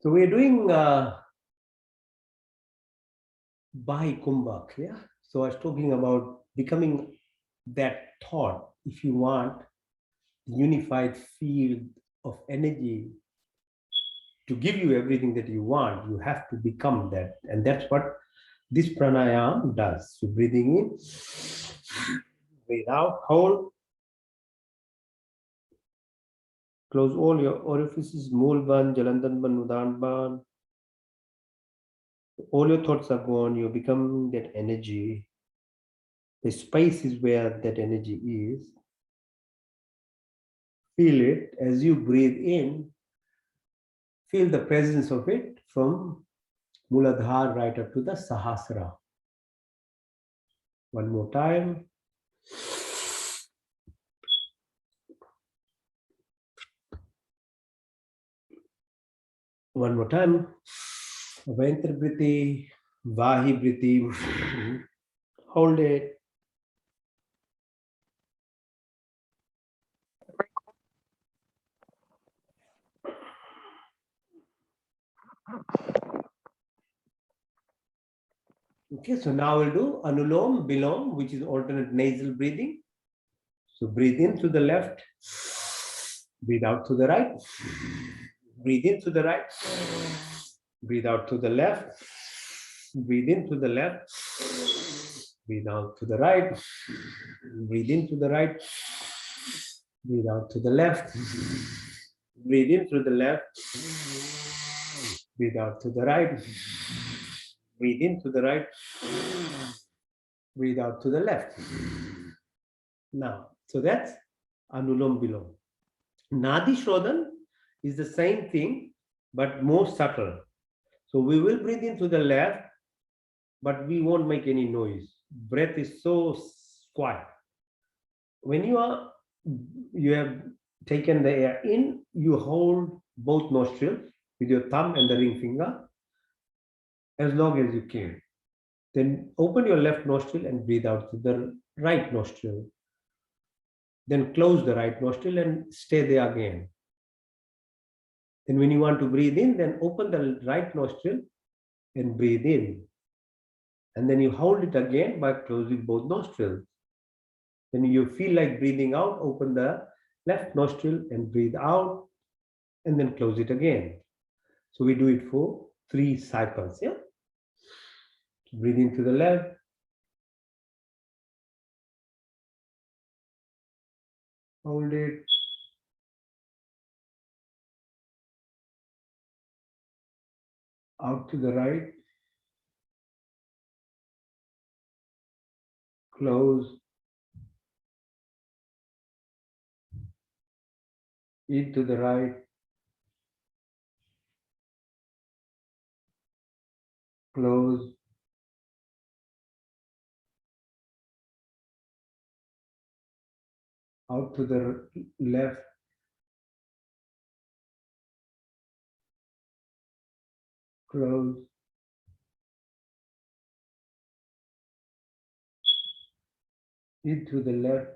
So we're doing Bahi Kumbhak, yeah. So I was talking about becoming that thought. If you want unified field of energy to give you everything that you want, you have to become that, and that's what this pranayama does. So breathing in, breathe out, hold, close all your orifices, Moolban, Jalandhanban, Udanban. All your thoughts are gone. You become that energy. The space is where that energy is. Feel it as you breathe in. Feel the presence of it from Muladhara right up to the Sahasrara. One more time. One more time. Ventra Briti, Vahi Briti. Hold it. Okay, so now we'll do Anulom, Bilom, which is alternate nasal breathing. So breathe in to the left, breathe out to the right, breathe in to the right, breathe out to the left, breathe in to the left, breathe out to the right, breathe in to the right, breathe out to the left, breathe in through the left, breathe out to the right, breathe in to the right, breathe out to the left. Now, so that's Anulom Bilom. Nadi Shodhan is the same thing, but more subtle. So we will breathe into the left, but we won't make any noise. Breath is so quiet. When you have taken the air in, you hold both nostrils with your thumb and the ring finger as long as you can. Then open your left nostril and breathe out to the right nostril. Then close the right nostril and stay there again. Then when you want to breathe in, then open the right nostril and breathe in. And then you hold it again by closing both nostrils. Then you feel like breathing out, open the left nostril and breathe out, and then close it again. So we do it for 3 cycles. Yeah. Breathe into the left. Hold it. Out to the right. Close. In to the right. Close. Out to the left. Close. In to the left.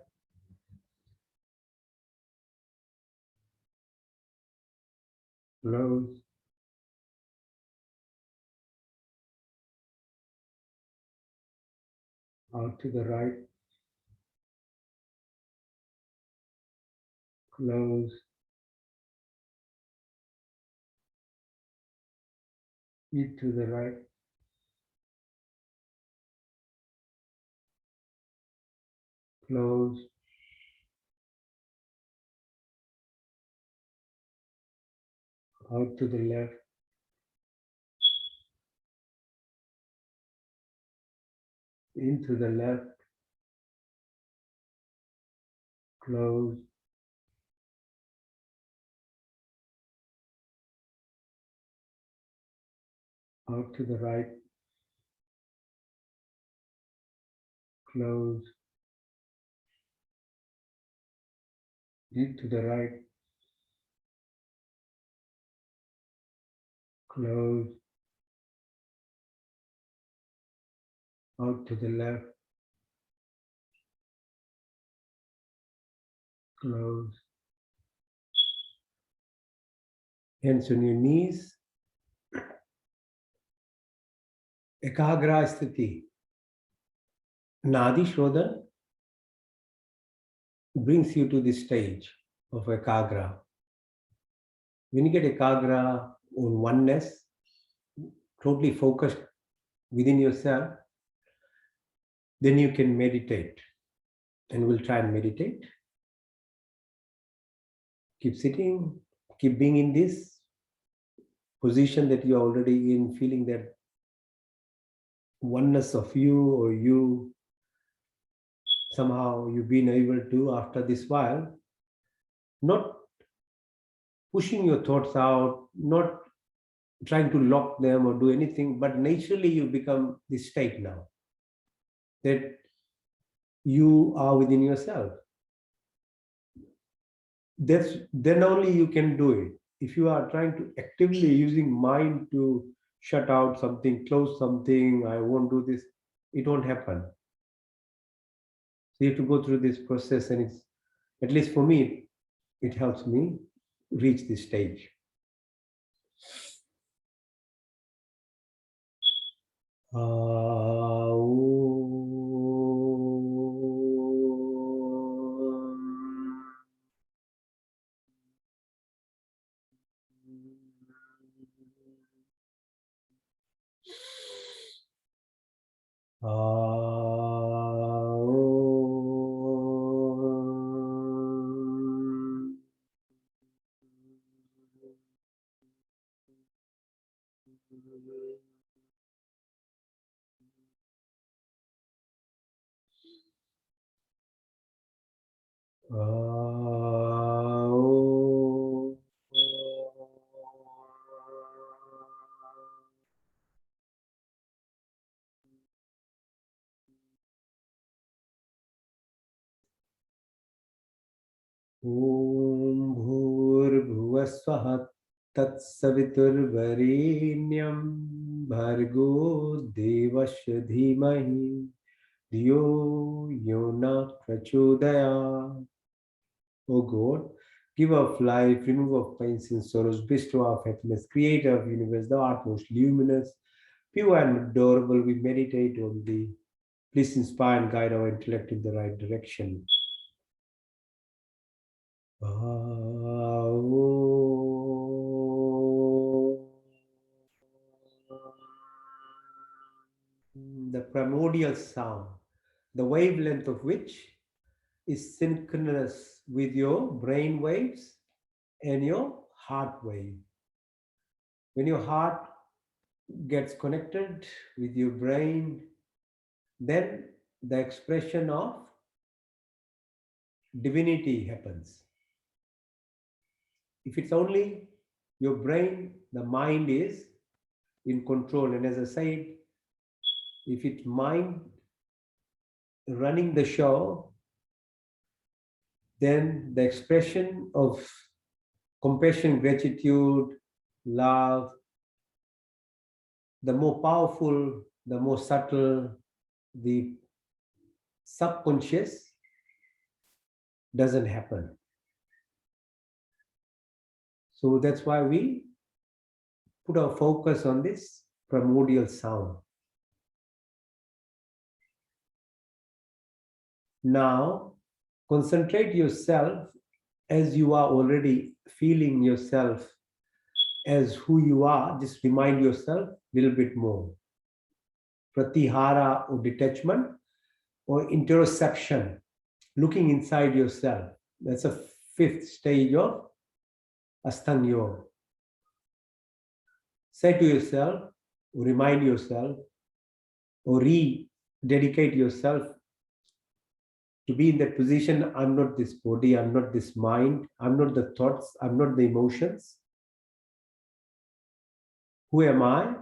Close. Out to the right. Close. In to the right. Close. Out to the left. Into the left. Close. Out to the right. Close. Into the right. Close. Out to the left. Close. Hands on your knees. Ekagra sthiti. Nadi Shrodhan brings you to this stage of Ekagra. When you get Ekagra on oneness, totally focused within yourself, then you can meditate. And we'll try and meditate. Keep sitting, keep being in this position that you're already in, feeling that oneness of you, or you somehow you've been able to, after this while, not pushing your thoughts out, not trying to lock them or do anything, but naturally you become this state now that you are within yourself. That's then only you can do it. If you are trying to actively using mind to shut out something, close something, I won't do this, it won't happen. So you have to go through this process, and it's, at least for me, it helps me reach this stage. Om Bhurbhuvasvaha Tatsaviturvarenyam Bhargo Devasya Dhimahi Dhiyo Yona Prachodaya. O God, giver of life, remover of pains and sorrows, bestower of happiness, creator of universe, thou art most luminous, pure and adorable. We meditate on thee. Please inspire and guide our intellect in the right direction. The primordial sound, the wavelength of which is synchronous with your brain waves and your heart wave. When your heart gets connected with your brain, then the expression of divinity happens. If it's only your brain, the mind is in control. And as I said, if it's mind running the show, then the expression of compassion, gratitude, love, the more powerful, the more subtle, the subconscious doesn't happen. So that's why we put our focus on this primordial sound. Now, concentrate yourself as you are already feeling yourself as who you are. Just remind yourself a little bit more. Pratihara, or detachment, or interoception, looking inside yourself. That's a fifth stage of Ashtanga Yoga. Say to yourself, or remind yourself, or rededicate yourself to be in that position. I'm not this body, I'm not this mind, I'm not the thoughts, I'm not the emotions. Who am I?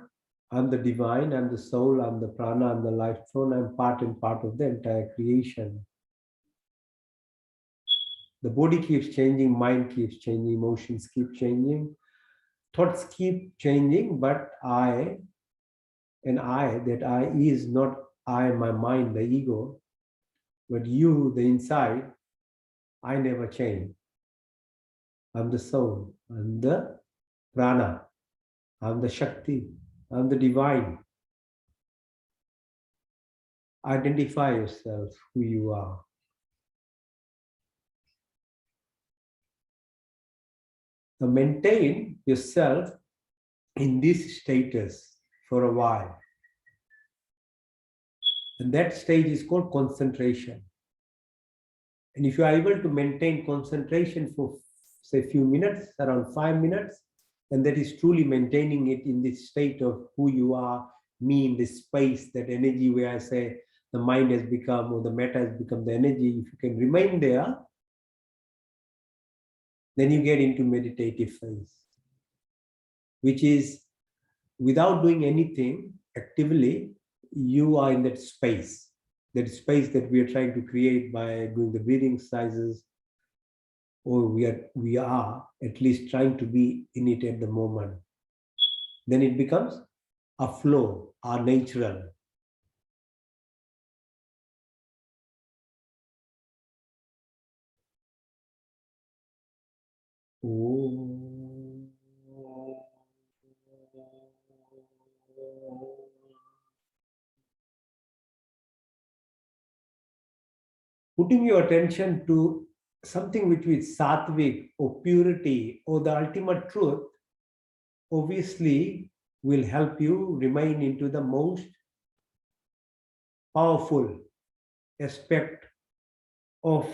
I'm the divine, I'm the soul, I'm the prana, I'm the life force, I'm part and part of the entire creation. The body keeps changing, mind keeps changing, emotions keep changing, thoughts keep changing, but I, that I is not I, my mind, the ego, but you, the inside, I never change. I'm the soul, I'm the prana, I'm the Shakti, I'm the divine. identify yourself, who you are. So maintain yourself in this status for a while. And that stage is called concentration. And if you are able to maintain concentration for, say, a few minutes, around 5 minutes, and that is truly maintaining it in this state of who you are, me in this space, that energy where I say the mind has become, or the matter has become the energy, if you can remain there, then you get into meditative phase, which is without doing anything actively, you are in that space that we are trying to create by doing the breathing exercises, or we are at least trying to be in it at the moment. Then it becomes a flow, a natural. Putting your attention to something which is sattvic or purity or the ultimate truth, obviously will help you remain into the most powerful aspect of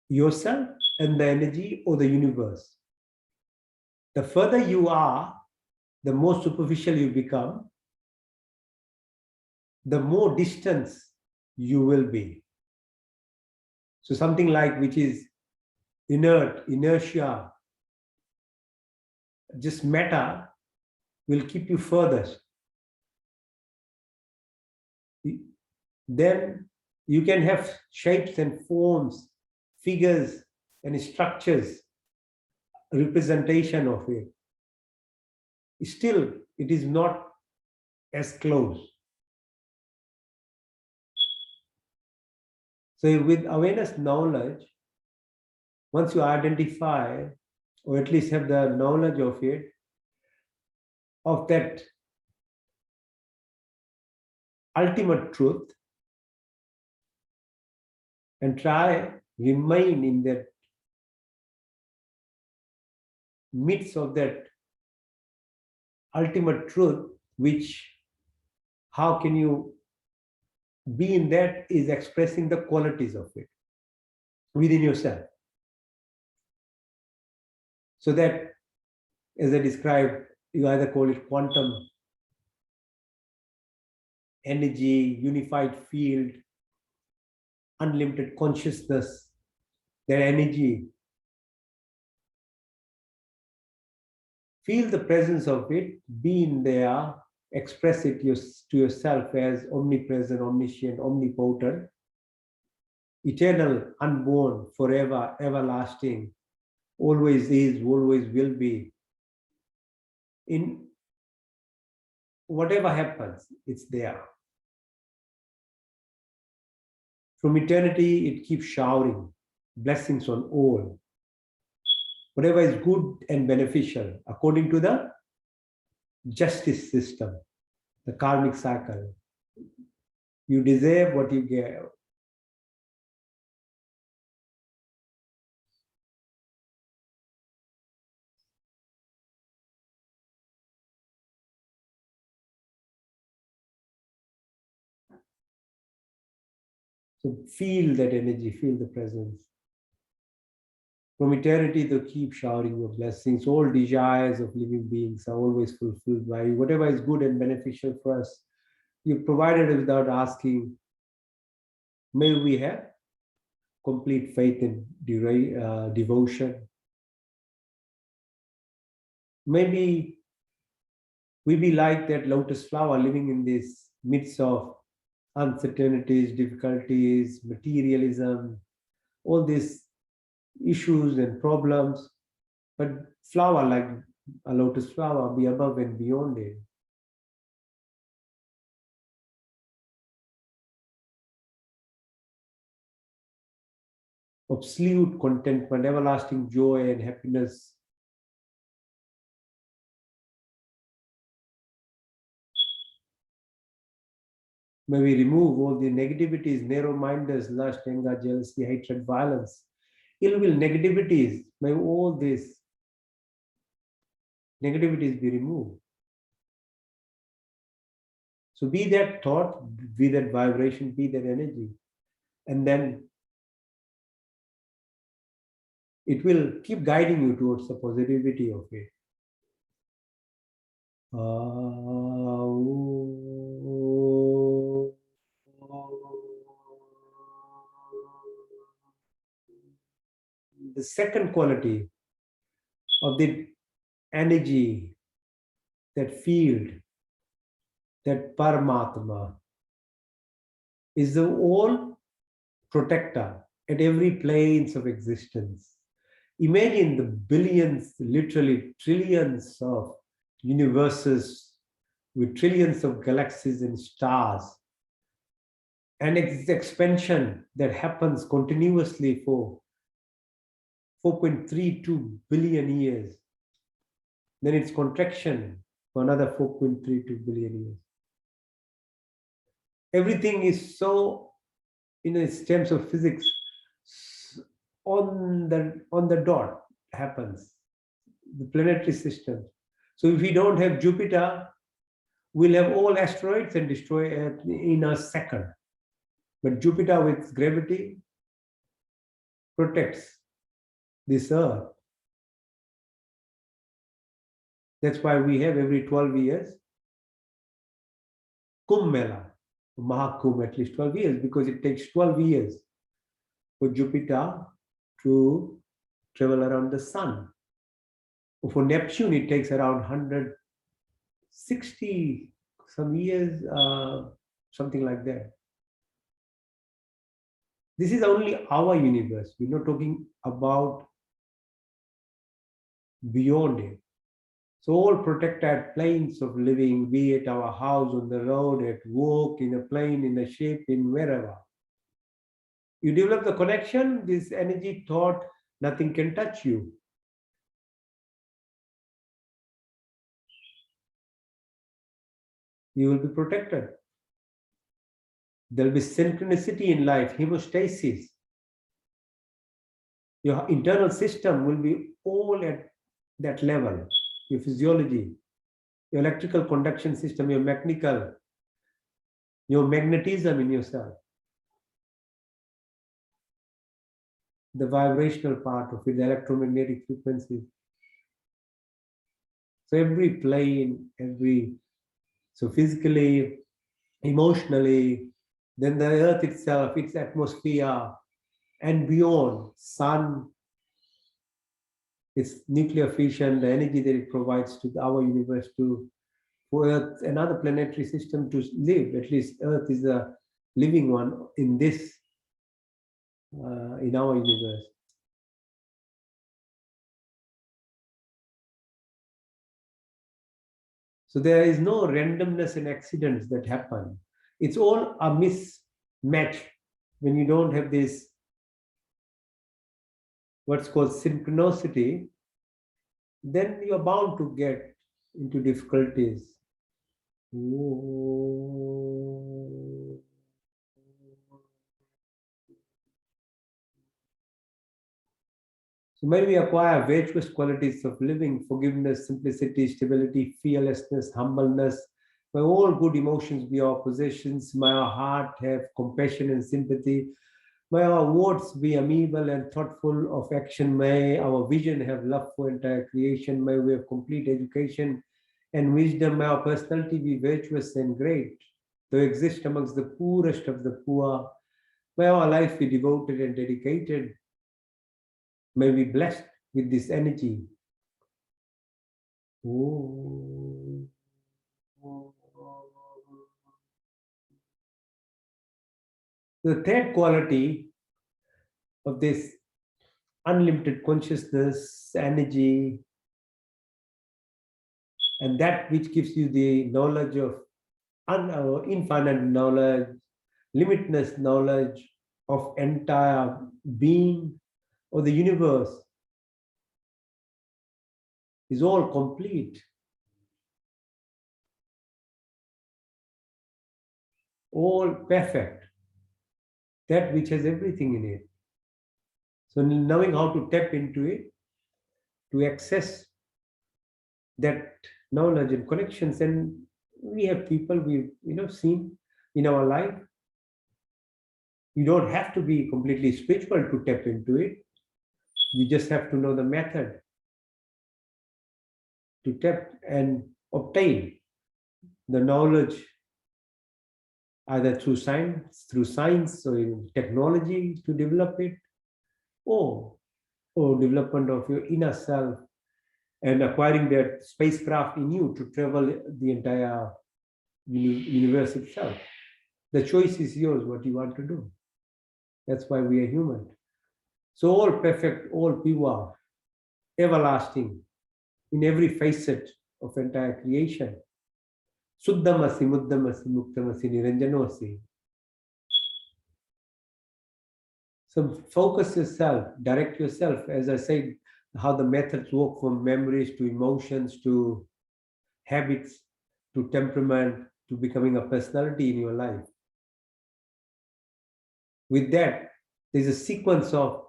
yourself and the energy or the universe. The further you are, the more superficial you become, the more distance you will be. So something like which is inert, inertia, just matter will keep you furthest. Then you can have shapes and forms, figures and structures, representation of it. Still, it is not as close. So with awareness knowledge, once you identify, or at least have the knowledge of it, of that ultimate truth, and try remain in that midst of that ultimate truth, which how can you be in that is expressing the qualities of it within yourself. So that, as I described, you either call it quantum energy, unified field, unlimited consciousness, that energy. Feel the presence of it, be in there, express it to yourself as omnipresent, omniscient, omnipotent, eternal, unborn, forever, everlasting, always is, always will be. In whatever happens, it's there. From eternity, it keeps showering blessings on all. Whatever is good and beneficial, according to the justice system, the karmic cycle. You deserve what you get. So feel that energy, feel the presence. From eternity, they keep showering your blessings. All desires of living beings are always fulfilled by you. Whatever is good and beneficial for us, you provided it without asking. May we have complete faith and devotion. Maybe we be like that lotus flower living in this midst of uncertainties, difficulties, materialism, all these issues and problems, but flower like a lotus flower be above and beyond it. Absolute contentment, everlasting joy and happiness. May we remove all the negativities, narrow-mindedness, lust, anger, jealousy, hatred, violence, ill will, negativities. May all these negativities be removed. So be that thought, be that vibration, be that energy. And then it will keep guiding you towards the positivity of it. The second quality of the energy, that field, that Paramatma, is the all protector at every planes of existence. Imagine the billions, literally trillions of universes with trillions of galaxies and stars, and its expansion that happens continuously for 4.32 billion years. Then its contraction for another 4.32 billion years. Everything is so, in terms of physics, on the dot happens, the planetary system. So if we don't have Jupiter, we'll have all asteroids and destroy Earth in a second. But Jupiter with gravity protects this Earth. That's why we have every 12 years Kumbh Mela, Mahakumbh, at least 12 years, because it takes 12 years for Jupiter to travel around the sun. For Neptune, it takes around 160 some years, something like that. This is only our universe. We're not talking about beyond it. So all protected planes of living, be it our house, on the road, at work, in a plane, in a ship, in wherever. You develop the connection, this energy thought, nothing can touch you. You will be protected. There'll be synchronicity in life, hemostasis. Your internal system will be all at that level. Your physiology, your electrical conduction system, your mechanical, your magnetism in yourself, the vibrational part of it, the electromagnetic frequency. So every plane, so physically, emotionally, then the earth itself, its atmosphere, and beyond, sun, its nuclear fission, the energy that it provides to our universe, for Earth, another planetary system to live. At least Earth is a living one in this, in our universe. So there is no randomness and accidents that happen. It's all a mismatch when you don't have this, what's called synchronicity, then you're bound to get into difficulties. So may we acquire virtuous qualities of living, forgiveness, simplicity, stability, fearlessness, humbleness. May all good emotions be our possessions. May our heart have compassion and sympathy. May our words be amiable and thoughtful of action. May our vision have love for entire creation. May we have complete education and wisdom. May our personality be virtuous and great, to exist amongst the poorest of the poor. May our life be devoted and dedicated. May we be blessed with this energy. Oh. The third quality of this unlimited consciousness, energy, and that which gives you the knowledge of infinite knowledge, limitless knowledge of entire being or the universe, is all complete. all perfect, that which has everything in it. So knowing how to tap into it, to access that knowledge and connections, and we have people we've seen in our life. You don't have to be completely spiritual to tap into it. You just have to know the method to tap and obtain the knowledge, either through science or in technology to develop it, or development of your inner self and acquiring that spacecraft in you to travel the entire universe itself. The choice is yours, what you want to do. That's why we are human. So all perfect, all pure, everlasting, in every facet of entire creation. Suddhamasi, Muddhamasi, Muktamasi, Niranjanosi. So focus yourself, direct yourself. As I said, how the methods work, from memories to emotions to habits to temperament to becoming a personality in your life. With that, there's a sequence of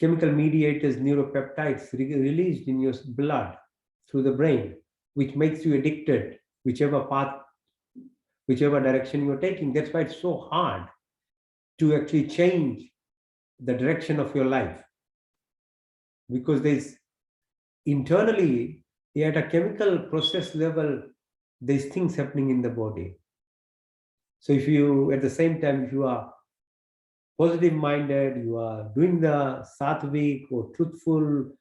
chemical mediators, neuropeptides released in your blood through the brain, which makes you addicted, whichever path, whichever direction you're taking. That's why it's so hard to actually change the direction of your life, because there's internally, at a chemical process level, there's things happening in the body. So if you, at the same time, if you are positive minded, you are doing the sattvic or truthful,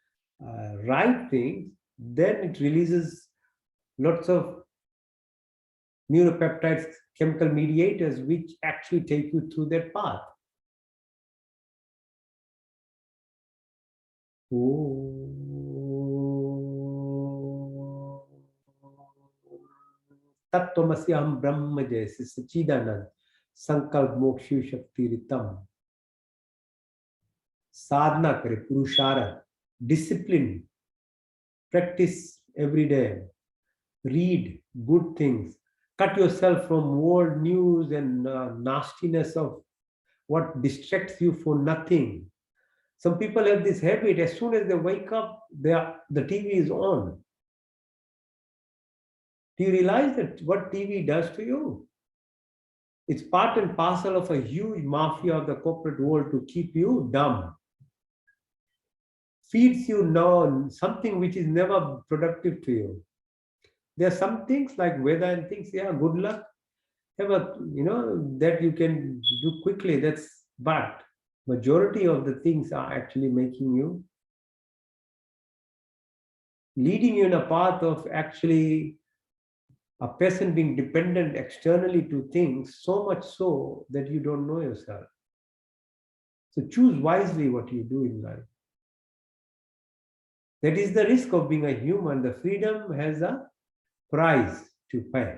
right things, then it releases lots of neuropeptides, chemical mediators, which actually take you through that path. Tattvamasi aham brahma jaisi sachidanand sankalp mokshu shakti ritam. Sadhana kare, purusharth, discipline, practice every day, read good things, cut yourself from world news and nastiness of what distracts you for nothing. Some people have this habit, as soon as they wake up, the TV is on. Do you realize that what TV does to you? It's part and parcel of a huge mafia of the corporate world to keep you dumb. Feeds you now something which is never productive to you. There are some things like weather and things, yeah, good luck. Have a, that you can do quickly. But majority of the things are actually making you, leading you in a path of actually a person being dependent externally to things, so much so that you don't know yourself. So choose wisely what you do in life. That is the risk of being a human. The freedom has a price to pay.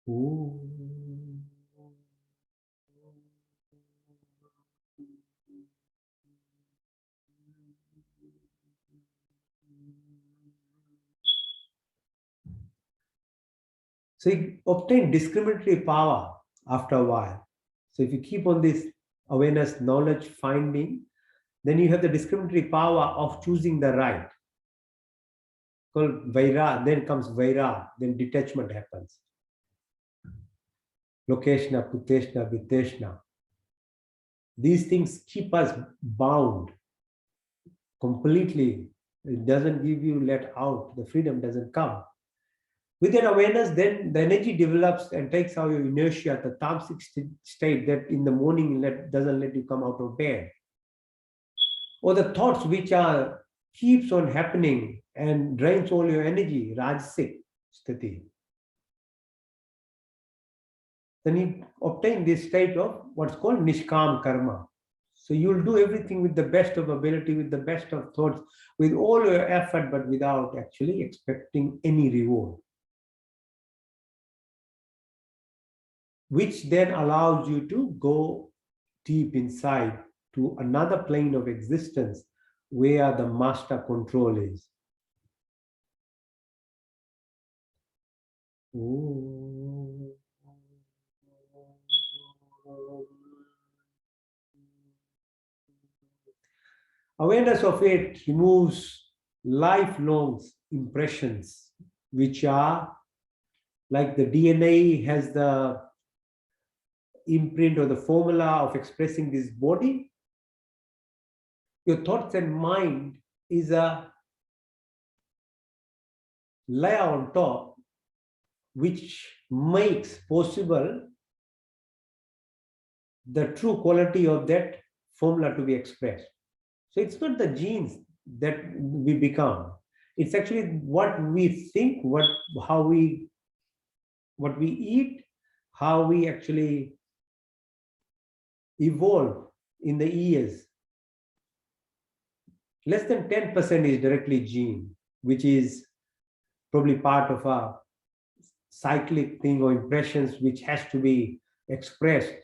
Ooh. So you obtain discriminatory power after a while. So if you keep on this awareness, knowledge, finding, then you have the discriminatory power of choosing the right. Called Vaira, then comes Vaira, then detachment happens. Lokeshna, Puteshna, Viteshna. These things keep us bound completely. It doesn't give you let out. The freedom doesn't come. With that awareness, then the energy develops and takes out your inertia, the tamasic state that in the morning doesn't let you come out of bed. Or the thoughts which are keeps on happening and drains all your energy, rajasic sthiti. Then you obtain this state of what's called nishkam karma. So you'll do everything with the best of ability, with the best of thoughts, with all your effort, but without actually expecting any reward. Which then allows you to go deep inside to another plane of existence where the master control is. Om. Awareness of it removes lifelong impressions, which are like the DNA has the imprint or the formula of expressing this body. Your thoughts and mind is a layer on top, which makes possible the true quality of that formula to be expressed. So it's not the genes that we become. It's actually what we think, what we eat, how we actually evolve in the years. Less than 10% is directly gene, which is probably part of a cyclic thing or impressions which has to be expressed.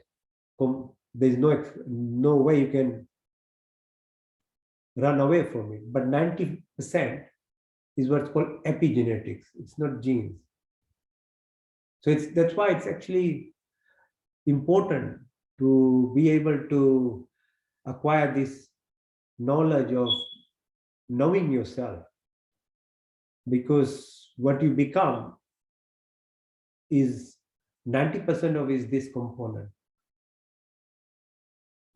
There's no way you can run away from it. But 90% is what's called epigenetics. It's not genes. So that's why it's actually important to be able to acquire this knowledge of knowing yourself, because what you become is 90% of is this component.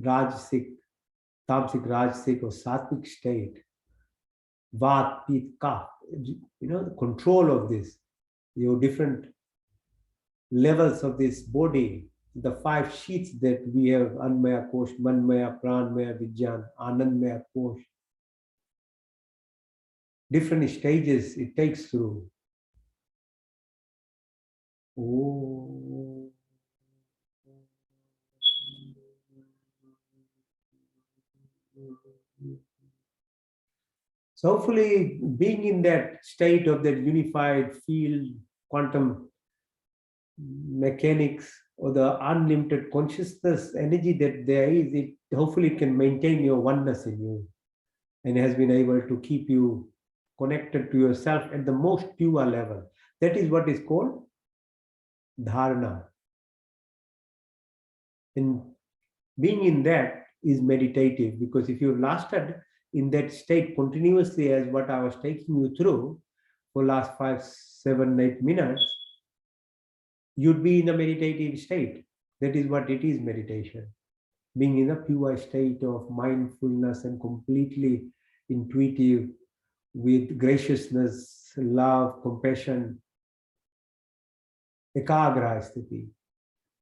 Rajasic, Tamasic, Rajasic, or Sattvic state, Vat, Pit, Kapha, the control of this, your different levels of this body, the 5 sheets that we have, Anmaya Kosh, Manmaya, Pranmaya, Vijnan, Anandmaya Kosh, different stages it takes through. Oh. So hopefully being in that state of that unified field, quantum mechanics, or the unlimited consciousness energy that there is, it hopefully can maintain your oneness in you and has been able to keep you connected to yourself at the most pure level. That is what is called dharana. And being in that is meditative, because if you've lasted in that state continuously, as what I was taking you through for last 5, 7, 8 minutes, you'd be in a meditative state. That is what it is, meditation. Being in a pure state of mindfulness and completely intuitive, with graciousness, love, compassion, ekagra sthiti.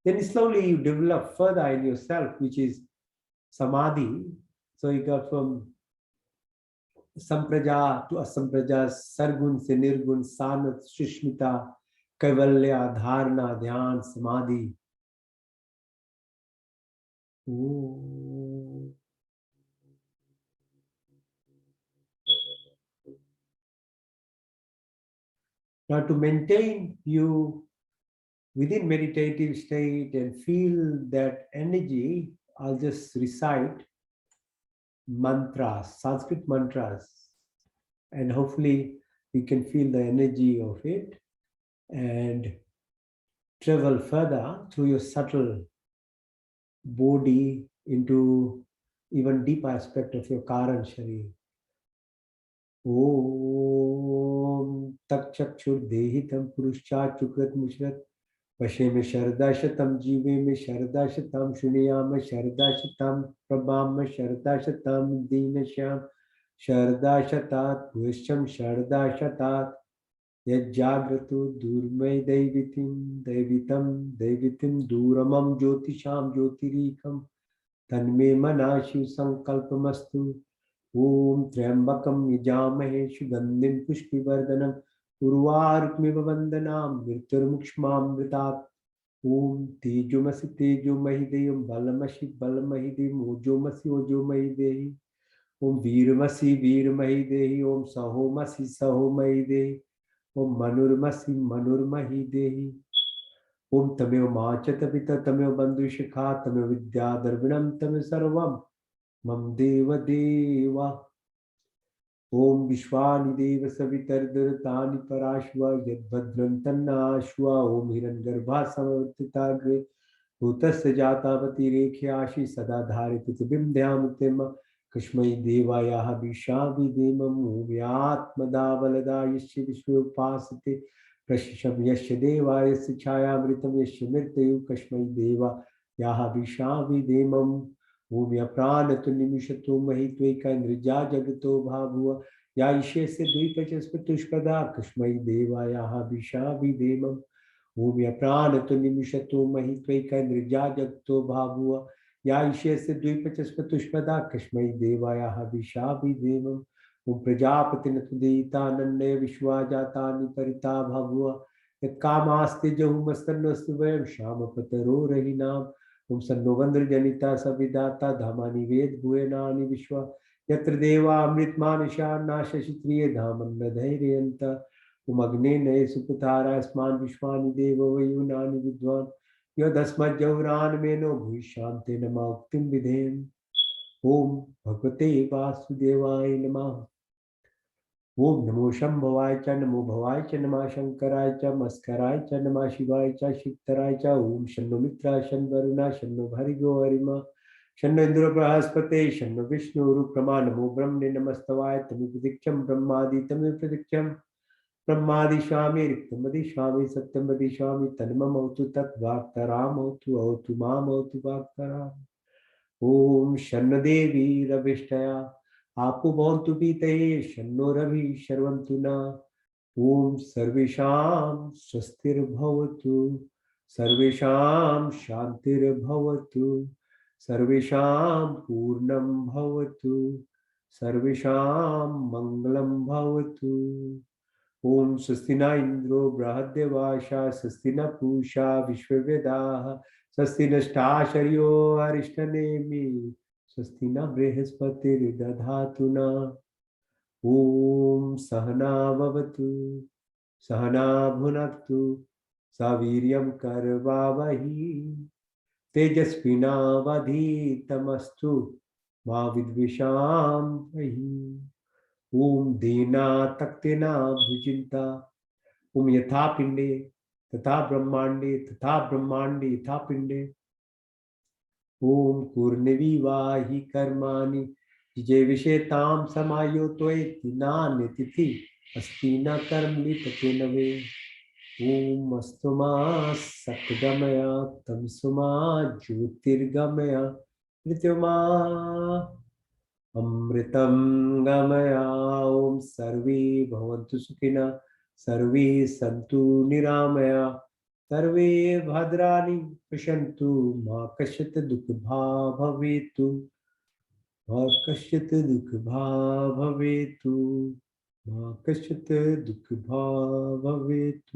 Then slowly you develop further in yourself, which is samadhi. So you go from sampraja to asampraja, sargun se nirgun, sanat, shushmita, kaivalya, dharana, dhyan, samadhi. Ooh. Now to maintain you within meditative state and feel that energy, I'll just recite mantras, Sanskrit mantras, and hopefully you can feel the energy of it and travel further through your subtle body into even deeper aspect of your Karan Sharir. Om Tak Chakshur Dehitam Purushcha Chukrat Mushrat Vashe में शरदा शतम जीवे में शरदा शतम शुनियाम शरदा शतम प्रभाम शरदा शतम दीन श्याम शरदा शतात भुष्यम शरदा शतात यज्जाग्रतो दूरमय दैवितिम दूरमम ज्योतिषाम ज्योतिरीकम तन्मे मना शिव संकल्पमस्तु ओम त्र्यंबकम यजामहे सुगंधिम पुष्टिवर्धनम उर्वारुकमिव वंदनाम मृत्युर्मुक्षमामृतात् ओम तेजोमसि तेजोमहि देयं बलमसि बलमहि देयं ओजोमसि ओजोमहि देहि ओम वीरमसि वीरमहि देहि ओम सहोमसि सहोमहि देहि ओम मनुर्मसि मनुर्महि देहि ओम तमेव माचत पिता तमेव बंधुशिखा तमेव विद्या द्रविणम तमेव सर्वम मम देव देवा. ओम विश्वानि देव सवितर्दरतानि पराश्वा यद्भद्रं तन्नाश्वा ओम हिरण्यगर्भा समवर्तिताग्रे भूतस्य जातावती रेख्याशि सदा धारि पृथिवीं ध्यामुक्तिम कस्मै देवायाः विशाविदेमं ओम्यात्मदावलदा यस्य विश्वे उपासते प्रशिशं यस्य देवा यस्य छायामृतं यस्य मृत्युः कस्मै देवायाः विशाविदेमम् ओम्या प्राणतु निमिषतो महित्वैकैन्द्रजा जगतो भाभुव या ईशस्य द्विपचस्पतुष्पदा कस्मै देवायाः विशाविदेमम् ओम्या प्राणतु निमिषतो महित्वैकैन्द्रजा जगतो भाभुव या ईशस्य द्विपचस्पतुष्पदा कस्मै देवायाः विशाविदेमम् ओम प्रजापतिनतुदेतानन्य विश्वाजातानि परिता भाभुव यत्कामास्ते जहुमस्तन्नस्तु वयं श्यामपतरो रहिनाम् ओम सन्नो वन्द्रजनिता सविदाता धामानि वेद भुवनानि विश्वा यत्र देवा अमृतमानुषा नाशशित्रिय धामन्न धैर्यन्त ओम अग्ने नये सुपुतारा अस्मान् विश्वानि देव वयुनानि विद्वान् यदस्मज्जौरान् मेनो भूय शान्ते नमा उक्तिं विधेयम् ओम भगवते वासुदेवाय नमः ओम नमो शंभवाय च नमो भवाय च नमः शंकराय च मस्कराय च नमः शिवाय च शिवतराय च ओम शन्नो मित्रा शन् वरुणा शन्नो भर्गो हरिमा शन्नो इंद्रो बृहस्पते शन्नो विष्णु रुक्रमा नमो ब्रह्मणे नमस्तवाय तमेव प्रतीक्षं ब्रह्मादि तमेव प्रतीक्षं ब्रह्मादिशामि रिक्तमदिशामि सत्यमदिशामि तन्ममौतु तद्वाक्तरामौतु औतु मामौतु वाक्तराम ओम शन्न देवी रविष्टया आपो भवन्तु पीतये शन्नो रवि शर्वन्तु न ओम सर्वेषां स्वस्तिर्भवतु सर्वेषां शान्तिर्भवतु सर्वेषां पूर्णं भवतु सर्वेषां मङ्गलं भवतु ओम स्वस्ति न इन्द्रो बृहद्देवाशा स्वस्ति न पूषा विश्ववेदाः स्वस्ति नष्टाशर्यो अरिष्टनेमि स्वस्ति न बृहस्पतिर्दधातु न ओम सहना भवतु सहना भुनक्तु सवीर्यं करवावहि तेजस्विनावधीतमस्तु मा विद्विषावहि ओम दीना तक्तिना भुजिन्ता ओम यथा पिंडे तथा ब्रह्मांडे यथा पिंडे ओम पूर्णविवाहि कर्माणि जय विषेताम समायोत्वेति नान्यतिथि अस्ति न कर्म लिप्यते नवे ओम अस्तुमा सत्गमय तमसुमा ज्योतिर्गमय मृत्युमा अमृतं गमय ओम सर्वे भवन्तु सुखिनः सर्वे सन्तु निरामया सर्वे भद्राणि पश्यन्तु मा कश्चित् दुःखभाग् भवेत् मा कश्चित् दुःखभाग् भवेत् मा कश्चित् दुःखभाग् भवेत्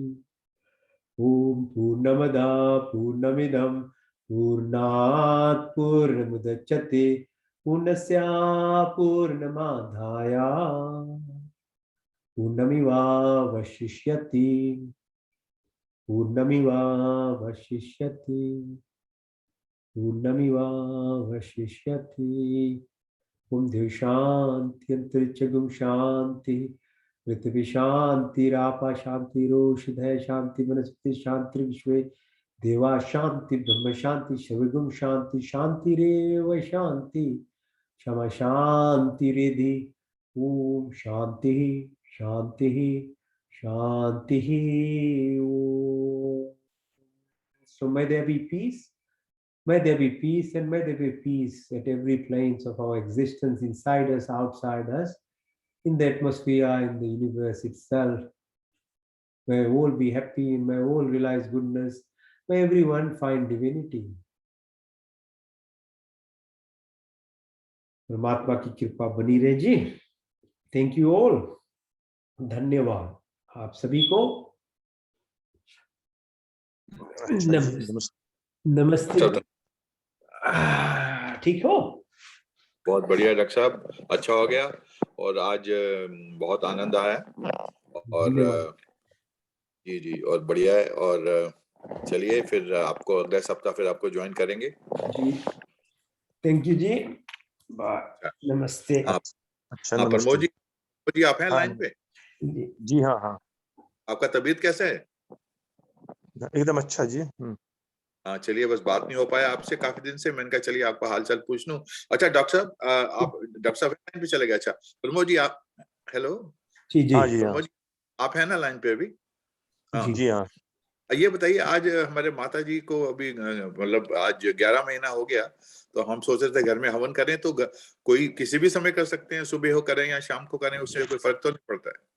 ओम पूर्णमदा पूर्णमिदं पूर्णात् पूर्णमुदच्यते पूर्णस्य पूर्णमादाय पूर्णमेवावशिष्यति पूर्णमेवावशिष्यति पूर्णमेवावशिष्यति ओम देव शांति अंतरिक्ष गुम शांति पृथ्वी शांतिरापा शांतिरोषधय शांति वनस्पति शांति विश्वे देवा शांति ब्रह्म शांति शविगुम शांति शांतिरेव शांति क्षमा शांतिरिधि ओम शांति शांति Shanti Om so may there be peace. May there be peace and may there be peace at every planes of our existence, inside us, outside us, in the atmosphere, in the universe itself. May all be happy, may all realize goodness, may everyone find divinity. परमात्मा की कृपा बनी रहे जी. Thank you all. धन्यवाद आप सभी को. नमस्ते. ठीक हो? बहुत बढ़िया डॉक्टर साहब, अच्छा हो गया और आज बहुत आनंद आया और जी जी और बढ़िया है. और चलिए फिर आपको अगले सप्ताह फिर आपको ज्वाइन करेंगे जी. थैंक यू जी. नमस्ते. प्रमोद जी जी आप हैं हाँ लाइन पे? जी, हाँ हाँ, आपका तबीयत कैसा है? एकदम अच्छा जी। हाँ चलिए, बस बात नहीं हो पाया आपसे काफी दिन से, मैंने कहा चलिए आपका हाल चाल पूछ लूं। अच्छा डॉक्टर साहब, आप डॉक्टर साहब लाइन पे चले गए? अच्छा प्रमोद जी आप, हेलो जी जी हाँ जी, हाँ प्रमोद जी, आप हैं ना लाइन पे अभी? हाँ जी जी, हाँ ये बताइए, आज हमारे माता जी को अभी मतलब आज 11 महीना हो गया, तो हम सोच रहे थे घर में हवन करें, तो कोई किसी भी समय कर सकते हैं, सुबह हो करें या शाम को करें, उससे कोई फर्क तो नहीं पड़ता है?